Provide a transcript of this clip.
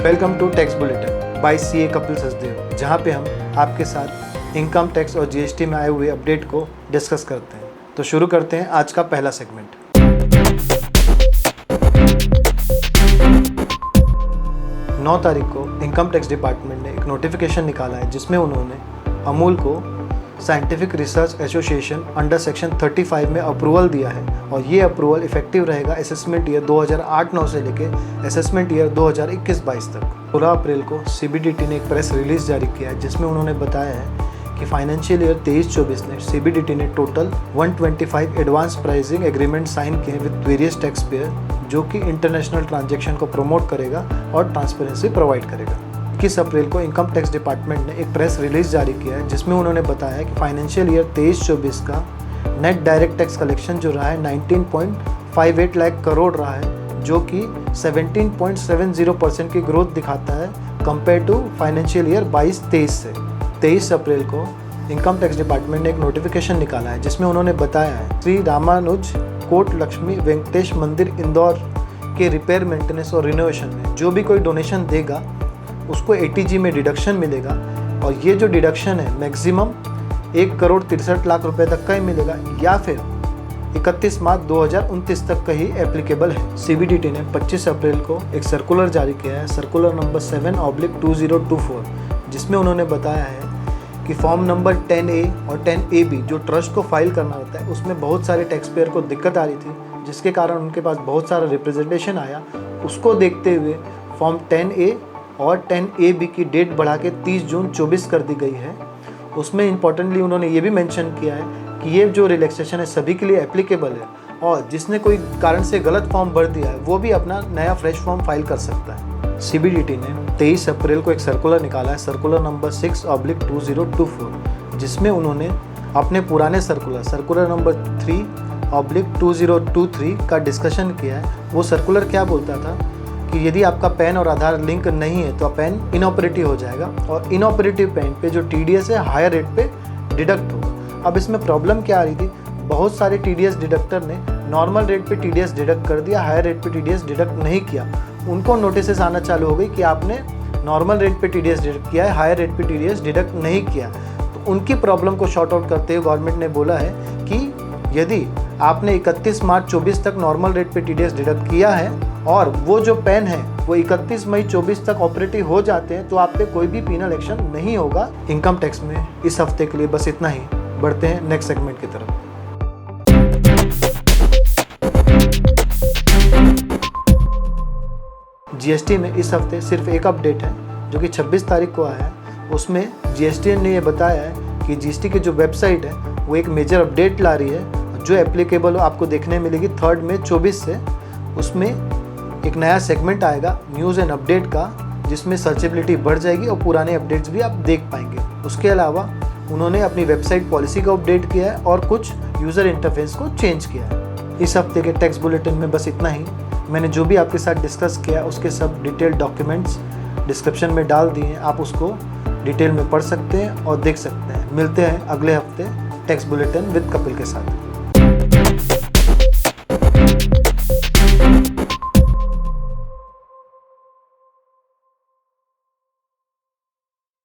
Welcome to tax bulletin by CA Kapil Sachdev, जहां पे हम आपके साथ इनकम टैक्स और जीएसटी में आए हुए अपडेट को डिस्कस करते हैं। तो शुरू करते हैं आज का पहला सेगमेंट। नौ तारीख को इनकम टैक्स डिपार्टमेंट ने एक नोटिफिकेशन निकाला है जिसमें उन्होंने अमूल को scientific research association under section 35 में अप्रूवल दिया है और ये अप्रूवल इफेक्टिव रहेगा असेसमेंट ईयर 2008-9 से लेके असेसमेंट ईयर 2021-22 तक। 16 अप्रैल को सीबीडीटी ने एक प्रेस रिलीज जारी किया है जिसमें उन्होंने बताया है कि फाइनेंशियल ईयर 23-24 में सीबीडीटी ने total 125 advance pricing agreement sign किए विद वेरियस टैक्स पेयर, जो कि इंटरनेशनल ट्रांजैक्शन को प्रमोट करेगा और ट्रांसपेरेंसी प्रोवाइड करेगा। 21 अप्रैल को इनकम टैक्स डिपार्टमेंट ने एक प्रेस रिलीज जारी किया है जिसमें उन्होंने बताया कि फाइनेंशियल ईयर 23-24 का नेट डायरेक्ट टैक्स कलेक्शन जो रहा है 19.58 लाख करोड़ रहा है, जो कि 17.70% की ग्रोथ दिखाता है कंपेयर टू फाइनेंशियल ईयर 22-23 से। 23 अप्रैल को इनकम टैक्स डिपार्टमेंट ने एक नोटिफिकेशन निकाला है जिसमें उन्होंने बताया है श्री रामानुज कोट लक्ष्मी वेंकटेश मंदिर इंदौर के रिपेयर मेंटेनेंस और रिनोवेशन में जो भी कोई डोनेशन देगा उसको ATG में डिडक्शन मिलेगा और ये जो डिडक्शन है मैक्सिमम 1,63,00,000 रुपए तक का ही मिलेगा या फिर 31 मार्च 2029 तक का ही एप्लीकेबल है। सीबीडीटी ने 25 अप्रैल को एक सर्कुलर जारी किया है, सर्कुलर नंबर 7/2024, जिसमें उन्होंने बताया है कि फॉर्म नंबर 10A और 10AB जो ट्रस्ट को फाइल करना होता है उसमें बहुत सारे टैक्स पेयर को दिक्कत आ रही थी, जिसके कारण उनके पास बहुत सारा रिप्रेजेंटेशन आया। उसको देखते हुए फॉर्म 10A और 10AB की डेट बढ़ा के 30 जून 24 कर दी गई है। उसमें इम्पॉर्टेंटली उन्होंने ये भी मेंशन किया है कि ये जो रिलैक्सेशन है सभी के लिए एप्लीकेबल है और जिसने कोई कारण से गलत फॉर्म भर दिया है वो भी अपना नया फ्रेश फॉर्म फाइल कर सकता है। सीबीडीटी ने 23 अप्रैल को एक सर्कुलर निकाला है, सर्कुलर नंबर 6/2024, जिसमें उन्होंने अपने पुराने सर्कुलर नंबर 3/2023 का डिस्कशन किया है। वो सर्कुलर क्या बोलता था कि यदि आपका पैन और आधार लिंक नहीं है तो पैन इनऑपरेटिव हो जाएगा और इनऑपरेटिव पैन पे जो TDS है हायर रेट पे डिडक्ट होगा। अब इसमें प्रॉब्लम क्या आ रही थी, बहुत सारे TDS डिडक्टर ने नॉर्मल रेट पे TDS डिडक्ट कर दिया, हायर रेट पे TDS डिडक्ट नहीं किया। उनको नोटिस आना चालू हो गई कि आपने नॉर्मल रेट पे TDS डिडक्ट किया है, हायर रेट पे TDS डिडक्ट नहीं किया। तो उनकी प्रॉब्लम को शॉर्ट आउट करते हुए गवर्नमेंट ने बोला है कि यदि आपने 31 मार्च 24 तक नॉर्मल रेट पे TDS डिडक्ट किया है और वो जो पैन है वो 31 मई 24 तक ऑपरेटिव हो जाते हैं तो आप पे कोई भी पीनल एक्शन नहीं होगा। इनकम टैक्स में इस हफ्ते के लिए बस इतना ही। बढ़ते हैं नेक्स्ट सेगमेंट की तरफ। जीएसटी में इस हफ्ते सिर्फ एक अपडेट है जो कि 26 तारीख को आया है। उसमें जीएसटी ने ये बताया है कि जीएसटी की जो वेबसाइट है वो एक मेजर अपडेट ला रही है जो एप्लीकेबल आपको देखने मिलेगी 3 मई 24 से। उसमें एक नया सेगमेंट आएगा न्यूज़ एंड अपडेट का, जिसमें सर्चेबिलिटी बढ़ जाएगी और पुराने अपडेट्स भी आप देख पाएंगे। उसके अलावा उन्होंने अपनी वेबसाइट पॉलिसी को अपडेट किया है और कुछ यूज़र इंटरफेस को चेंज किया है। इस हफ्ते के टैक्स बुलेटिन में बस इतना ही। मैंने जो भी आपके साथ डिस्कस किया उसके सब डिटेल डॉक्यूमेंट्स डिस्क्रिप्शन में डाल दिए हैं, आप उसको डिटेल में पढ़ सकते हैं और देख सकते हैं। मिलते हैं अगले हफ्ते टैक्स बुलेटिन विद कपिल के साथ।